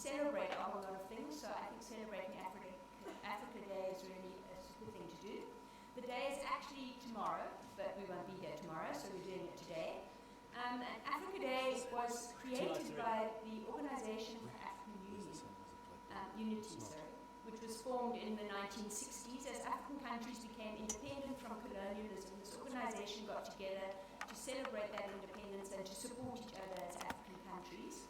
celebrate a whole lot of things, so I think celebrating Africa Day is really a super thing to do. The day is actually tomorrow, but we won't be here tomorrow, so we're doing it today. And Africa Day was created by the Organization for African Unity, which was formed in the 1960s as African countries became independent from colonialism. This organization got together to celebrate that independence and to support each other as African countries.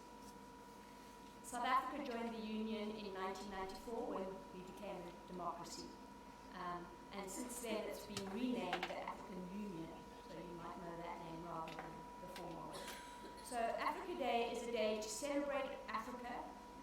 South Africa joined the Union in 1994 when we became a democracy. And since then it's been renamed the African Union, so you might know that name rather than the former one. So Africa Day is a day to celebrate Africa,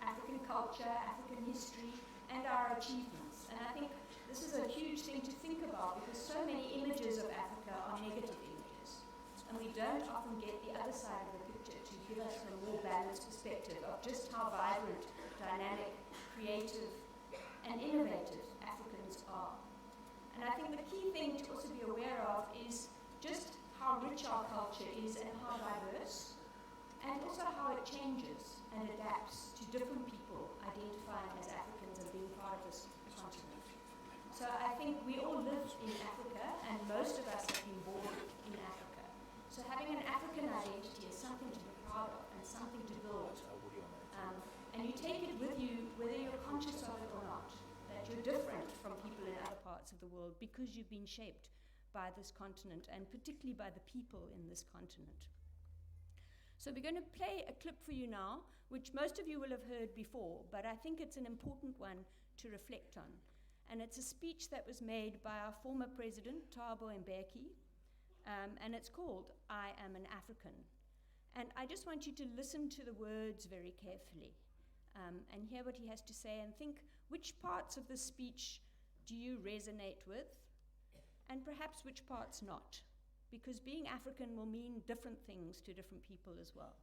African culture, African history, and our achievements. And I think this is a huge thing to think about because so many images of Africa are negative images. And we don't often get the other side of the picture to give us a more balanced perspective of just how vibrant, dynamic, creative, and innovative Africans are. And I think the key thing to also be aware of is just how rich our culture is and how diverse, and also how it changes and adapts to different people identifying as Africans and being part of this continent. So I think we all live in Africa, and most of us have been born in Africa. So having an African identity is something to be proud of and something to build. And you take it with you whether you're conscious of it or not, that you're different from people in other parts of the world because you've been shaped by this continent and particularly by the people in this continent. So we're going to play a clip for you now, which most of you will have heard before, but I think it's an important one to reflect on. And it's a speech that was made by our former president, Thabo Mbeki, and it's called, "I Am an African." And I just want you to listen to the words very carefully and hear what he has to say and think which parts of the speech do you resonate with and perhaps which parts not. Because being African will mean different things to different people as well.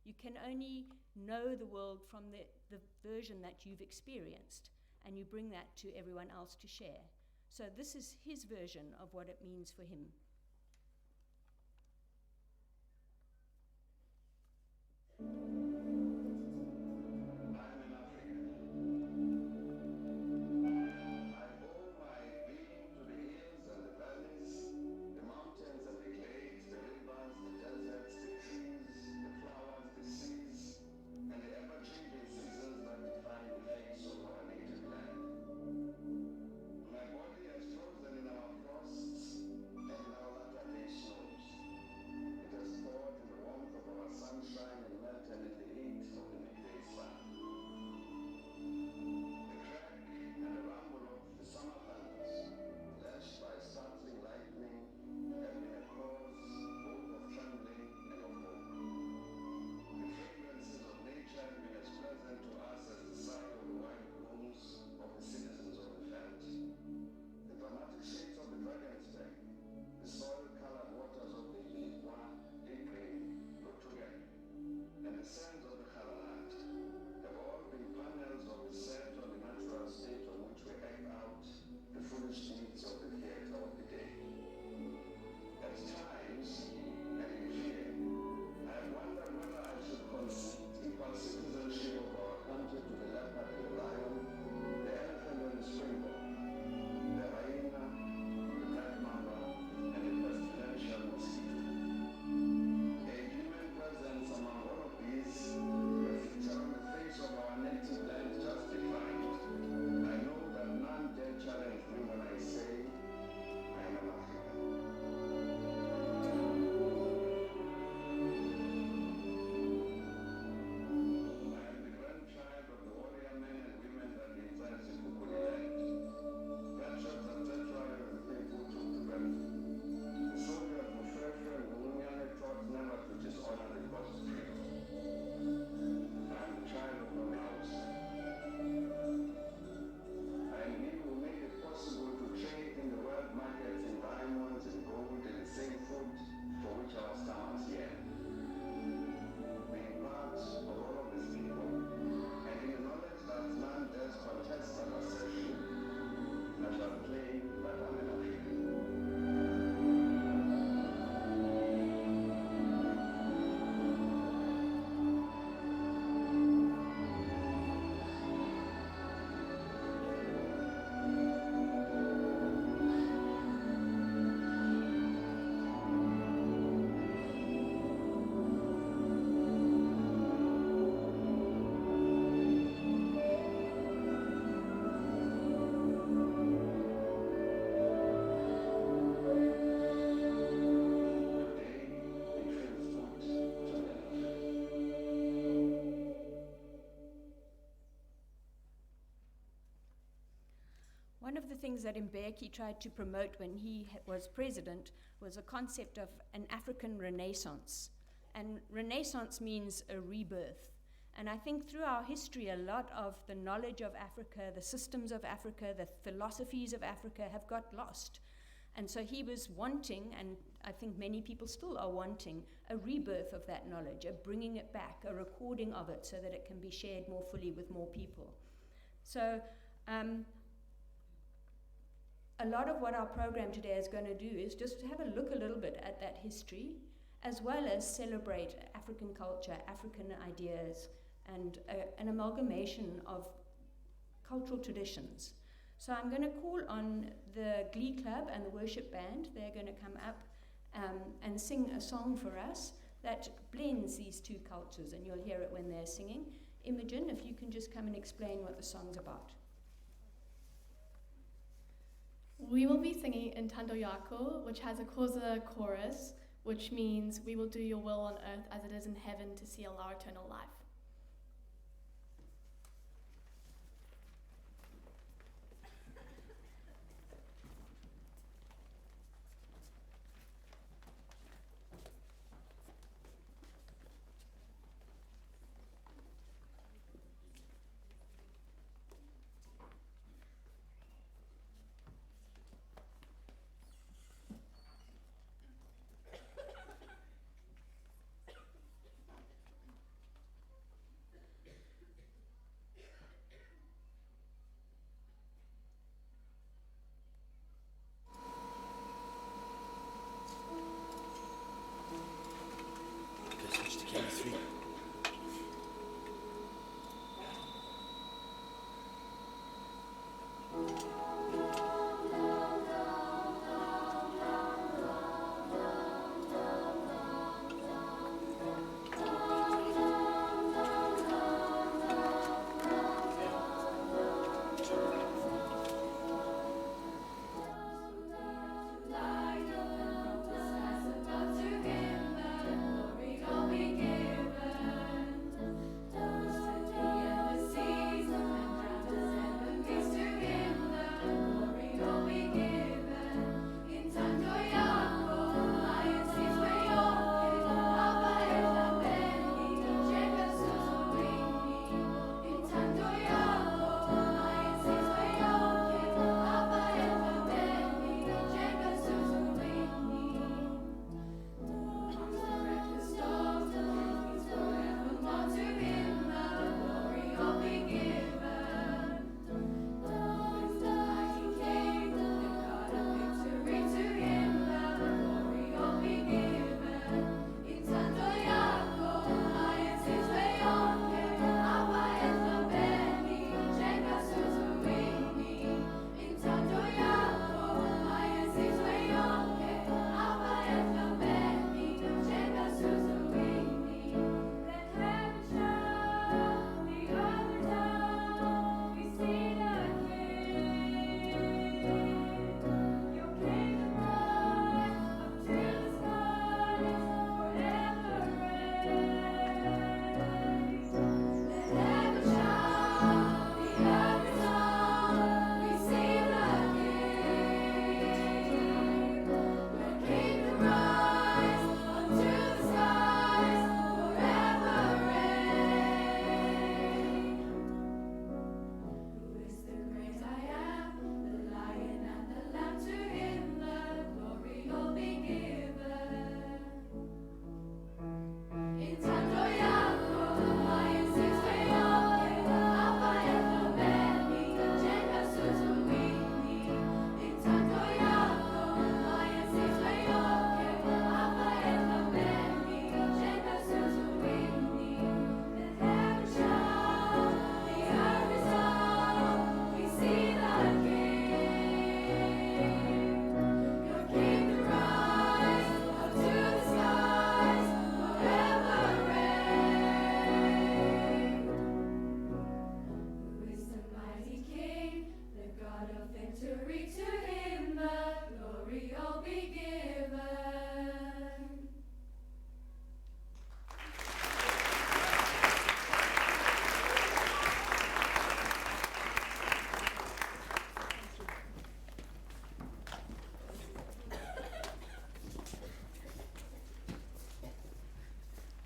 You can only know the world from the version that you've experienced, and you bring that to everyone else to share. So this is his version of what it means for him. Sunshine and melt and the things that Mbeki tried to promote when he was president was a concept of an African renaissance. And renaissance means a rebirth. And I think through our history, a lot of the knowledge of Africa, the systems of Africa, the philosophies of Africa have got lost. And so he was wanting, and I think many people still are wanting, a rebirth of that knowledge, a bringing it back, a recording of it so that it can be shared more fully with more people. So a lot of what our program today is going to do is just have a look a little bit at that history, as well as celebrate African culture, African ideas, and an amalgamation of cultural traditions. So I'm going to call on the Glee Club and the worship band. They're going to come up and sing a song for us that blends these two cultures, and you'll hear it when they're singing. Imogen, if you can just come and explain what the song's about. We will be singing in Tando Yako, which has a Kosa chorus, which means we will do your will on earth as it is in heaven to seal our eternal life.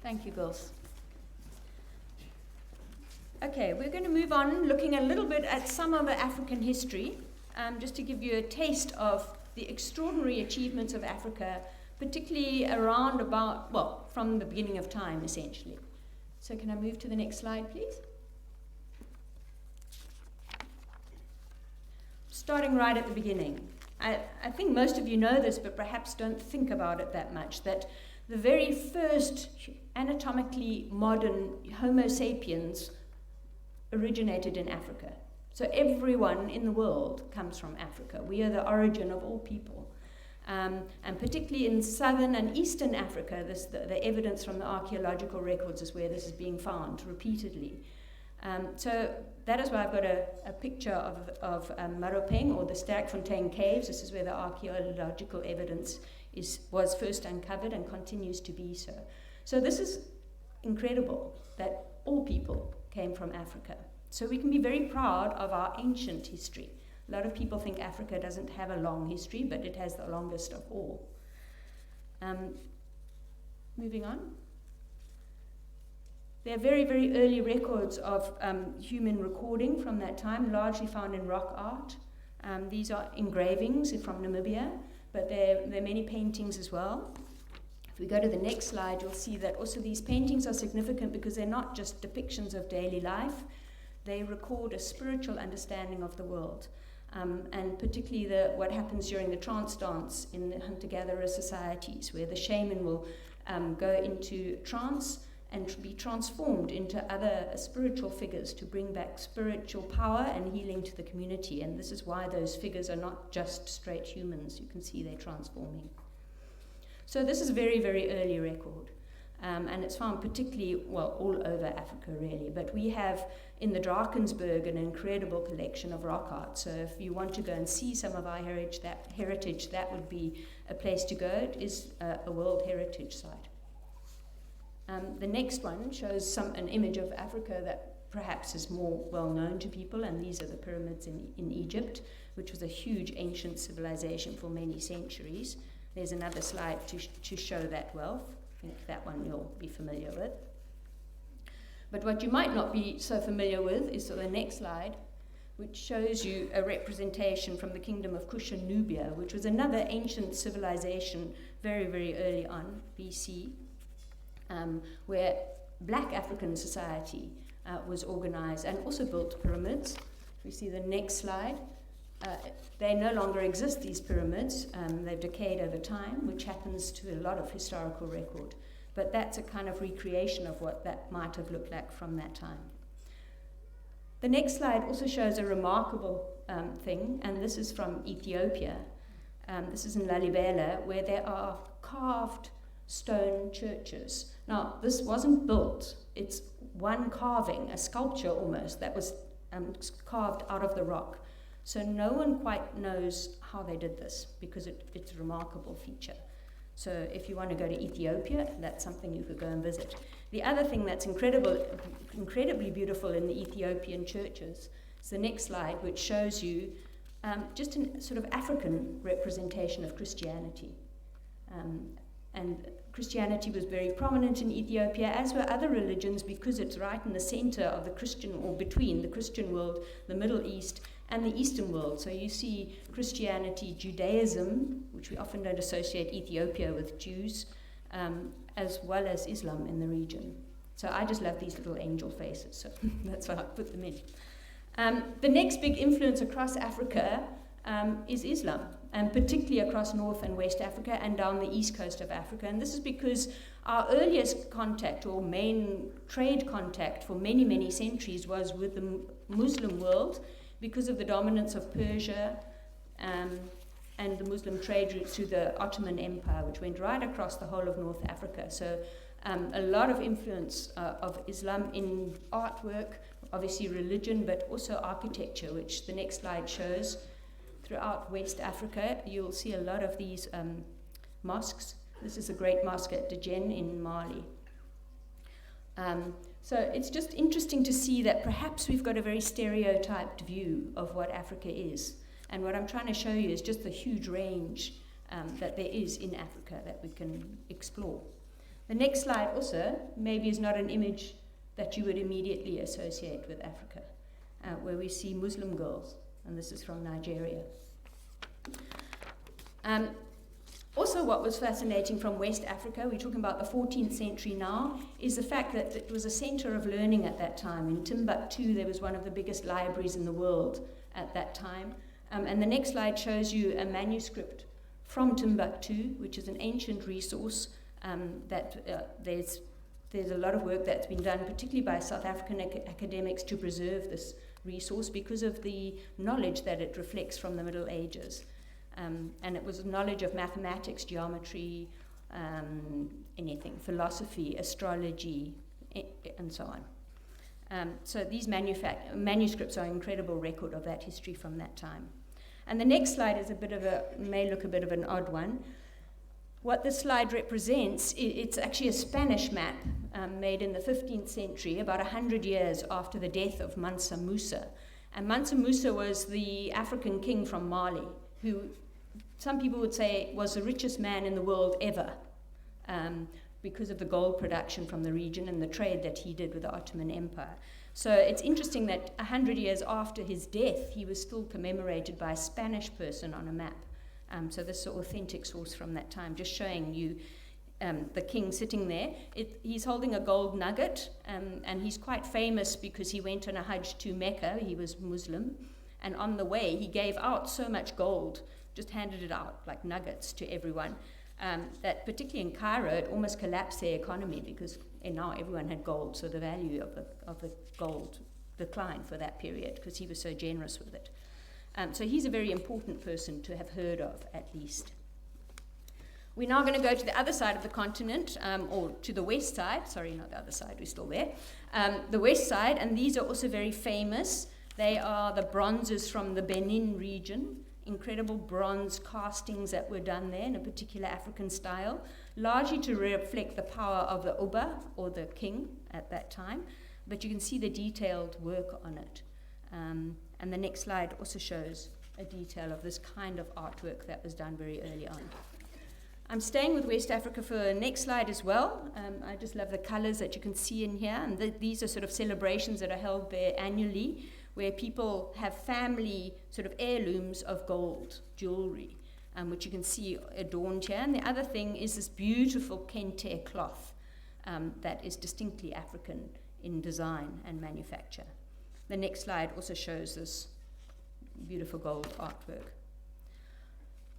Thank you, girls. Okay, we're going to move on, looking a little bit at some of the African history, just to give you a taste of the extraordinary achievements of Africa, particularly around about, well, from the beginning of time, essentially. So can I move to the next slide, please? Starting right at the beginning. I think most of you know this, but perhaps don't think about it that much, that the very first anatomically modern Homo sapiens originated in Africa. So everyone in the world comes from Africa. We are the origin of all people. And particularly in southern and eastern Africa, the evidence from the archaeological records is where this is being found repeatedly. So that is why I've got a picture of Maropeng, or the Sterkfontein Caves. This is where the archaeological evidence was first uncovered and continues to be so. So this is incredible that all people came from Africa. So we can be very proud of our ancient history. A lot of people think Africa doesn't have a long history, but it has the longest of all. Moving on. There are very, very early records of human recording from that time, largely found in rock art. These are engravings from Namibia, but there are many paintings as well. If we go to the next slide, you'll see that also these paintings are significant because they're not just depictions of daily life. They record a spiritual understanding of the world, and particularly what happens during the trance dance in the hunter-gatherer societies, where the shaman will go into trance and be transformed into other spiritual figures to bring back spiritual power and healing to the community. And this is why those figures are not just straight humans. You can see they're transforming. So this is a very, very early record. And it's found particularly, well, all over Africa, really. But we have in the Drakensberg an incredible collection of rock art. So if you want to go and see some of our heritage, that would be a place to go. It is a World Heritage Site. The next one shows an image of Africa that perhaps is more well known to people, and these are the pyramids in Egypt, which was a huge ancient civilization for many centuries. There's another slide to show that wealth. I think that one you'll be familiar with. But what you might not be so familiar with is the next slide, which shows you a representation from the kingdom of Kush and Nubia, which was another ancient civilization very, very early on, BC, where black African society was organized and also built pyramids. If we see the next slide, they no longer exist, these pyramids. They've decayed over time, which happens to a lot of historical record. But that's a kind of recreation of what that might have looked like from that time. The next slide also shows a remarkable thing, and this is from Ethiopia. This is in Lalibela, where there are carved stone churches. Now, this wasn't built. It's one carving, a sculpture almost, that was carved out of the rock. So no one quite knows how they did this, because it's a remarkable feature. So if you want to go to Ethiopia, that's something you could go and visit. The other thing that's incredibly beautiful in the Ethiopian churches is the next slide, which shows you just a sort of African representation of Christianity. And Christianity was very prominent in Ethiopia, as were other religions, because it's right in the center of the Christian, or between the Christian world, the Middle East, and the Eastern world. So you see Christianity, Judaism, which we often don't associate Ethiopia with Jews, as well as Islam in the region. So I just love these little angel faces, so that's why I put them in. The next big influence across Africa is Islam, and particularly across North and West Africa and down the east coast of Africa. And this is because our earliest contact, or main trade contact for many, many centuries, was with the Muslim world, because of the dominance of Persia and the Muslim trade routes through the Ottoman Empire, which went right across the whole of North Africa. So a lot of influence of Islam in artwork, obviously religion, but also architecture, which the next slide shows. Throughout West Africa, you'll see a lot of these mosques. This is a great mosque at Djen in Mali. So it's just interesting to see that perhaps we've got a very stereotyped view of what Africa is. And what I'm trying to show you is just the huge range that there is in Africa that we can explore. The next slide also maybe is not an image that you would immediately associate with Africa, where we see Muslim girls, and this is from Nigeria. Also, what was fascinating from West Africa, we're talking about the 14th century now, is the fact that it was a center of learning at that time. In Timbuktu, there was one of the biggest libraries in the world at that time. And the next slide shows you a manuscript from Timbuktu, which is an ancient resource that there's a lot of work that's been done, particularly by South African academics, to preserve this resource because of the knowledge that it reflects from the Middle Ages. And it was knowledge of mathematics, geometry, anything, philosophy, astrology, and so on. So these manuscripts are an incredible record of that history from that time. And the next slide is may look a bit of an odd one. What this slide represents, it's actually a Spanish map made in the 15th century, about 100 years after the death of Mansa Musa. And Mansa Musa was the African king from Mali, who some people would say was the richest man in the world ever, because of the gold production from the region and the trade that he did with the Ottoman Empire. So it's interesting that 100 years after his death, he was still commemorated by a Spanish person on a map. So this is an authentic source from that time, just showing you the king sitting there. He's holding a gold nugget, and he's quite famous because he went on a Hajj to Mecca. He was Muslim, and on the way he gave out so much gold, just handed it out like nuggets to everyone, that particularly in Cairo it almost collapsed their economy because now everyone had gold, so the value of the gold declined for that period because he was so generous with it. So he's a very important person to have heard of, at least. We're now going to go to the other side of the continent, or to the west side. Sorry, not the other side, we're still there. The west side, and these are also very famous. They are the bronzes from the Benin region, incredible bronze castings that were done there in a particular African style, largely to reflect the power of the Oba, or the king, at that time. But you can see the detailed work on it. And the next slide also shows a detail of this kind of artwork that was done very early on. I'm staying with West Africa for the next slide as well. I just love the colors that you can see in here. And these are sort of celebrations that are held there annually, where people have family sort of heirlooms of gold jewelry, which you can see adorned here. And the other thing is this beautiful kente cloth that is distinctly African in design and manufacture. The next slide also shows this beautiful gold artwork.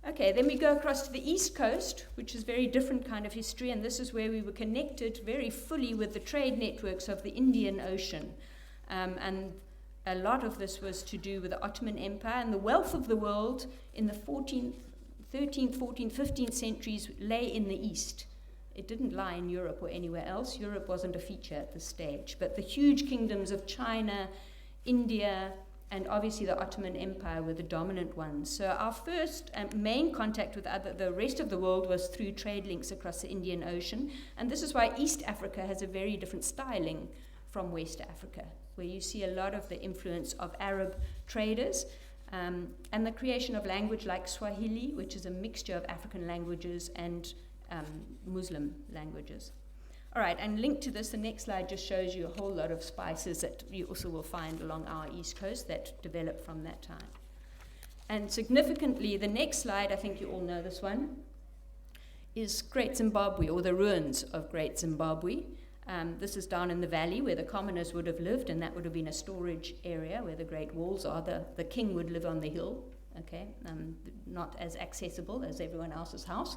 Okay, then we go across to the East Coast, which is a very different kind of history, and this is where we were connected very fully with the trade networks of the Indian Ocean. And a lot of this was to do with the Ottoman Empire, and the wealth of the world in the 13th, 14th, 15th centuries lay in the East. It didn't lie in Europe or anywhere else. Europe wasn't a feature at this stage. But the huge kingdoms of China, India, and obviously the Ottoman Empire were the dominant ones. So our first main contact with the rest of the world was through trade links across the Indian Ocean. And this is why East Africa has a very different styling from West Africa, where you see a lot of the influence of Arab traders, and the creation of language like Swahili, which is a mixture of African languages and Muslim languages. All right, and linked to this, the next slide just shows you a whole lot of spices that you also will find along our East Coast that developed from that time. And significantly, the next slide, I think you all know this one, is Great Zimbabwe, or the ruins of Great Zimbabwe. This is down in the valley where the commoners would have lived, and that would have been a storage area where the Great Walls are. The king would live on the hill, okay, not as accessible as everyone else's house.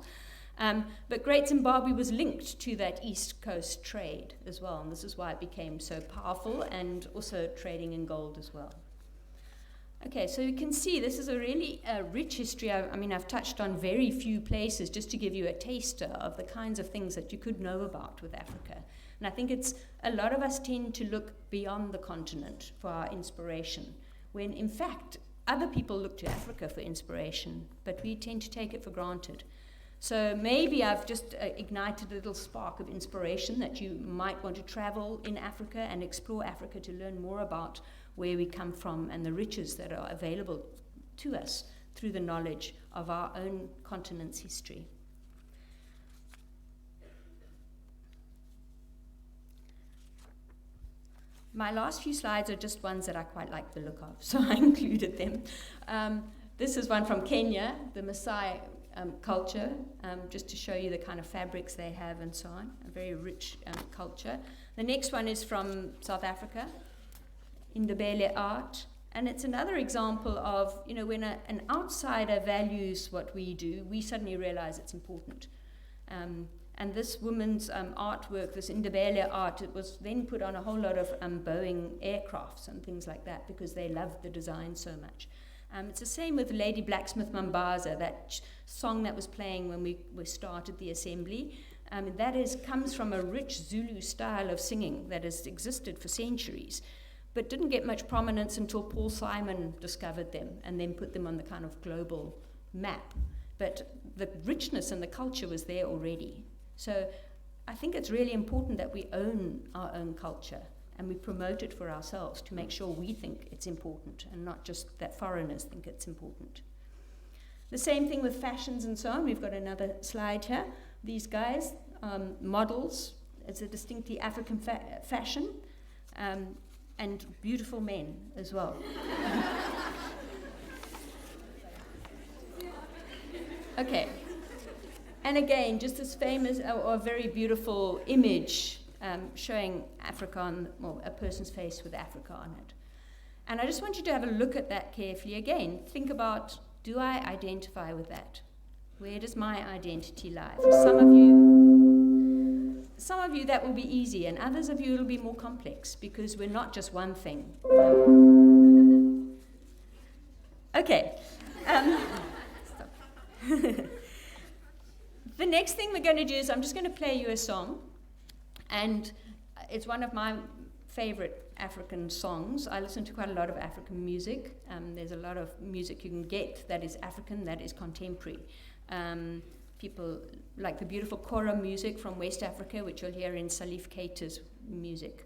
But Great Zimbabwe was linked to that East Coast trade as well, and this is why it became so powerful, and also trading in gold as well. Okay, so you can see this is a really rich history. I've touched on very few places just to give you a taster of the kinds of things that you could know about with Africa. And I think a lot of us tend to look beyond the continent for our inspiration, when in fact other people look to Africa for inspiration, but we tend to take it for granted. So maybe I've just ignited a little spark of inspiration that you might want to travel in Africa and explore Africa to learn more about where we come from and the riches that are available to us through the knowledge of our own continent's history. My last few slides are just ones that I quite like the look of, so I included them. This is one from Kenya, the Maasai culture, just to show you the kind of fabrics they have and so on, a very rich culture. The next one is from South Africa, Indebele art, and it's another example of, when an outsider values what we do, we suddenly realize it's important. And this woman's artwork, this Indebele art, it was then put on a whole lot of Boeing aircrafts and things like that because they loved the design so much. It's the same with Lady Blacksmith Mambaza, that song that was playing when we started the assembly. Comes from a rich Zulu style of singing that has existed for centuries, but didn't get much prominence until Paul Simon discovered them and then put them on the kind of global map. But the richness and the culture was there already. So I think it's really important that we own our own culture and we promote it for ourselves to make sure we think it's important and not just that foreigners think it's important. The same thing with fashions and so on. We've got another slide here. These guys, models, it's a distinctly African fashion, and beautiful men as well. Okay. And again, just this famous or very beautiful image showing Africa a person's face with Africa on it. And I just want you to have a look at that carefully. Again, think about, do I identify with that? Where does my identity lie? For some of you that will be easy, and others of you it'll be more complex because we're not just one thing. Okay. Stop. The next thing we're going to do is I'm just going to play you a song, and it's one of my favorite African songs. I listen to quite a lot of African music. There's a lot of music you can get that is African, that is contemporary. People like the beautiful kora music from West Africa, which you'll hear in Salif Keita's music,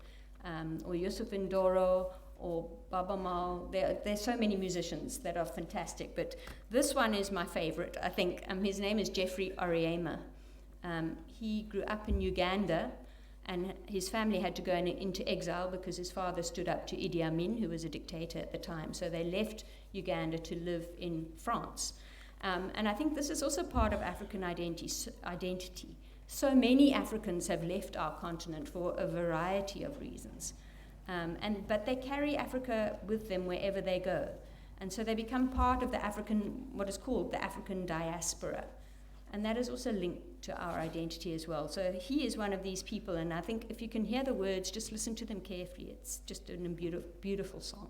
or Yusuf Ndoro, or Baba Mal. There's so many musicians that are fantastic, but this one is my favorite, I think. His name is Jeffrey Oriema. He grew up in Uganda, and his family had to go into exile because his father stood up to Idi Amin, who was a dictator at the time. So they left Uganda to live in France. And I think this is also part of African identity. So many Africans have left our continent for a variety of reasons. But they carry Africa with them wherever they go. And so they become part of the African, what is called the African diaspora. And that is also linked to our identity as well. So he is one of these people, and I think if you can hear the words, just listen to them carefully. It's just a beautiful song.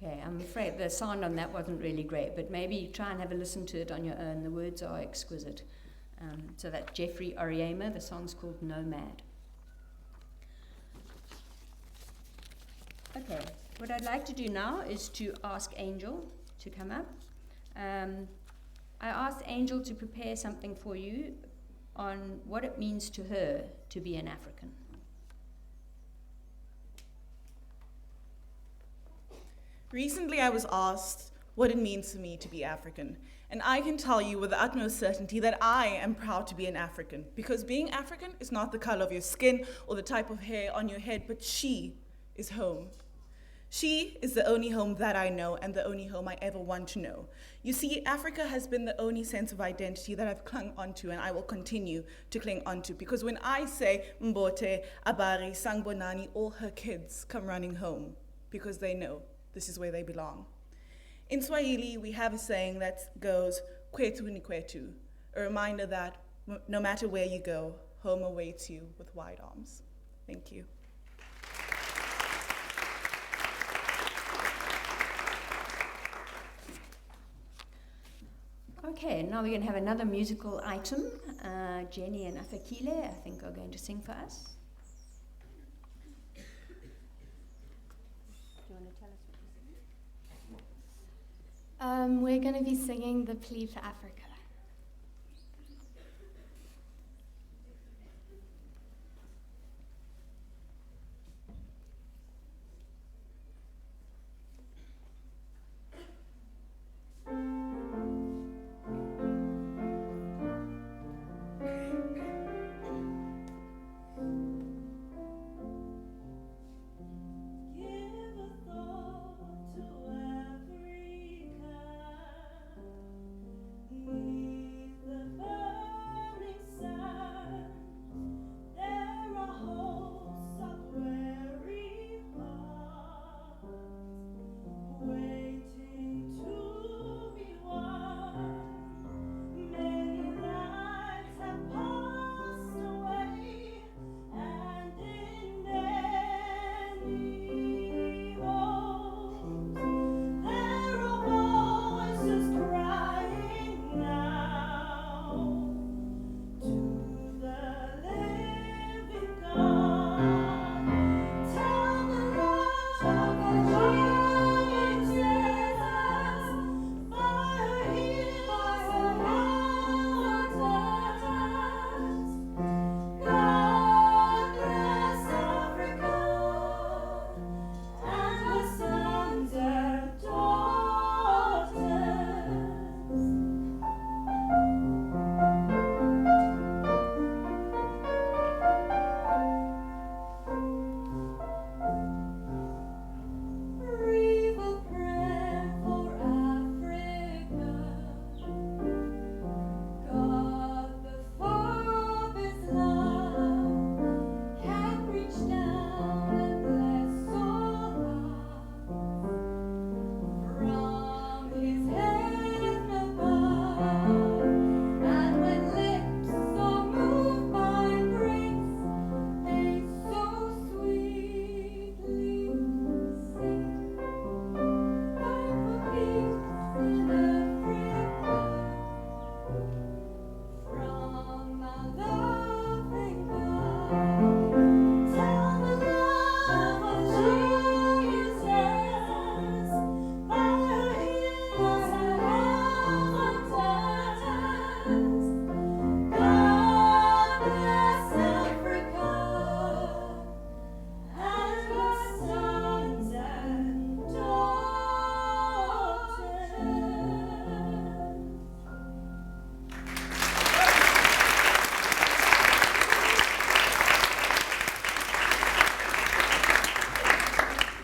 Okay, I'm afraid the sound on that wasn't really great, but maybe try and have a listen to it on your own. The words are exquisite. So that's Jeffrey Oriema. The song's called Nomad. Okay, what I'd like to do now is to ask Angel to come up. I asked Angel to prepare something for you on what it means to her to be an African. Recently, I was asked what it means to me to be African. And I can tell you with the utmost certainty that I am proud to be an African, because being African is not the color of your skin or the type of hair on your head, but she is home. She is the only home that I know and the only home I ever want to know. You see, Africa has been the only sense of identity that I've clung onto and I will continue to cling onto, because when I say Mbote, Abari, Sangbonani, all her kids come running home because they know this is where they belong. In Swahili, we have a saying that goes, kwetu ni kwetu, a reminder that no matter where you go, home awaits you with wide arms. Thank you. Okay, now we're going to have another musical item. Jenny and Afakile, I think, are going to sing for us. Do you want to tell us what you're singing? We're going to be singing The Plea for Africa.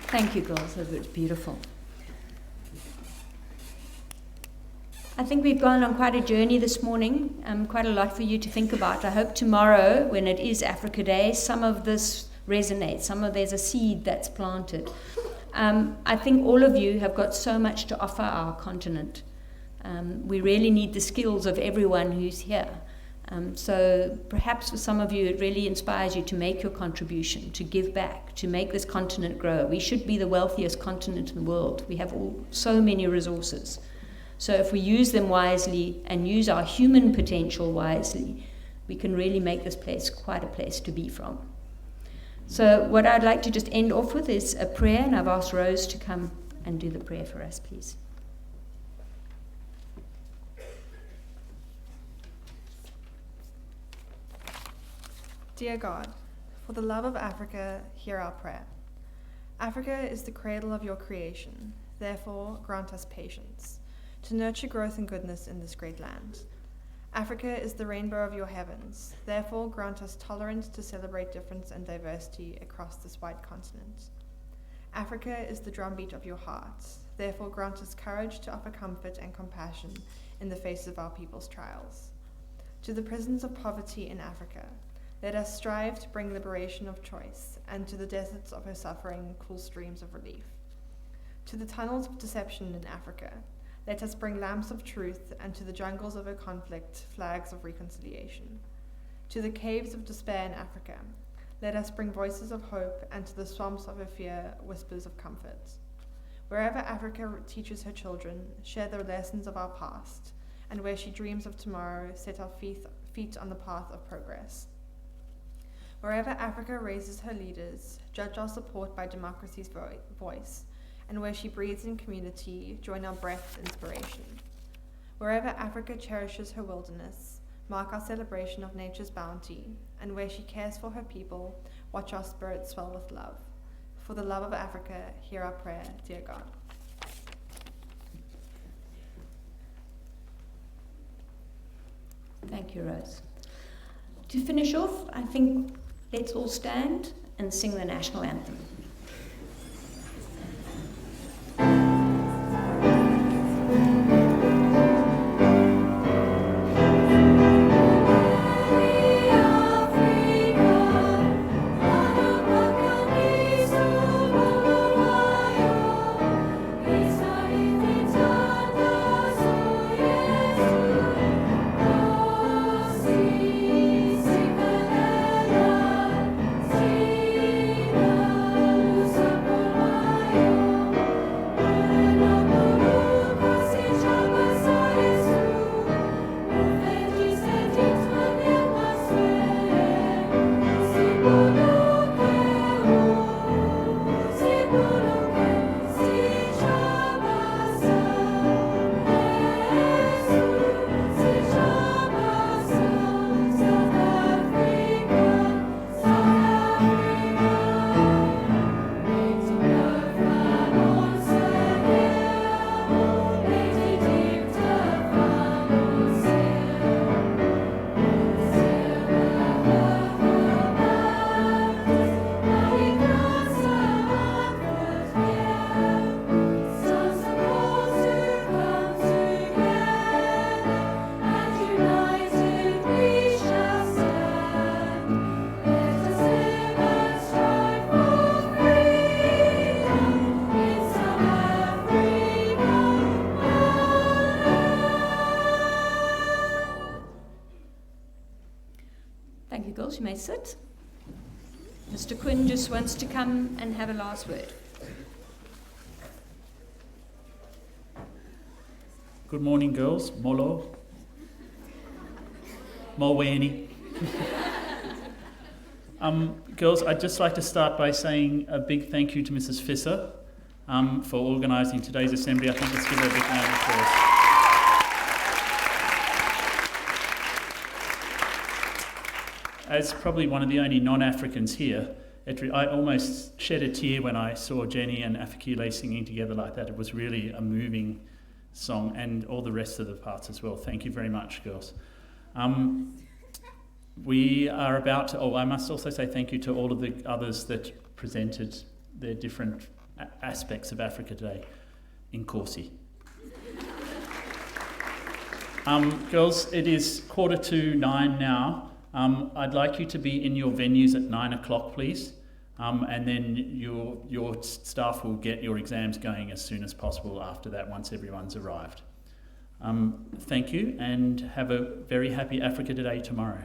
Thank you, girls. That was beautiful. I think we've gone on quite a journey this morning, quite a lot for you to think about. I hope tomorrow, when it is Africa Day, some of this resonates, there's a seed that's planted. I think all of you have got so much to offer our continent. We really need the skills of everyone who's here. So perhaps for some of you it really inspires you to make your contribution, to give back, to make this continent grow. We should be the wealthiest continent in the world. We have so many resources. So if we use them wisely and use our human potential wisely, we can really make this place quite a place to be from. So what I'd like to just end off with is a prayer, and I've asked Rose to come and do the prayer for us, please. Dear God, for the love of Africa, hear our prayer. Africa is the cradle of your creation, therefore grant us patience to nurture growth and goodness in this great land. Africa is the rainbow of your heavens, therefore grant us tolerance to celebrate difference and diversity across this wide continent. Africa is the drumbeat of your heart, therefore grant us courage to offer comfort and compassion in the face of our people's trials. To the prisons of poverty in Africa, let us strive to bring liberation of choice, and to the deserts of her suffering, cool streams of relief. To the tunnels of deception in Africa, let us bring lamps of truth, and to the jungles of her conflict, flags of reconciliation. To the caves of despair in Africa, let us bring voices of hope, and to the swamps of her fear, whispers of comfort. Wherever Africa teaches her children, share the lessons of our past, and where she dreams of tomorrow, set our feet on the path of progress. Wherever Africa raises her leaders, judge our support by democracy's voice, and where she breathes in community, join our breath inspiration. Wherever Africa cherishes her wilderness, mark our celebration of nature's bounty, and where she cares for her people, watch our spirits swell with love. For the love of Africa, hear our prayer, dear God. Thank you, Rose. To finish off, I think let's all stand and sing the national anthem. Thank you, girls. You may sit. Mr. Quinn just wants to come and have a last word. Good morning, girls. Molo. Moweni. Girls, I'd just like to start by saying a big thank you to Mrs. Fisser for organising today's assembly. I think let's give her a big round of applause. As probably one of the only non-Africans here, I almost shed a tear when I saw Jenny and Afakile singing together like that. It was really a moving song, and all the rest of the parts as well. Thank you very much, girls. We are about to, I must also say thank you to all of the others that presented their different aspects of Africa today in Corsi. Girls, it is 9:15 now. I'd like you to be in your venues at 9 o'clock, please. And then your staff will get your exams going as soon as possible after that, once everyone's arrived. Thank you, and have a very happy Africa Day tomorrow.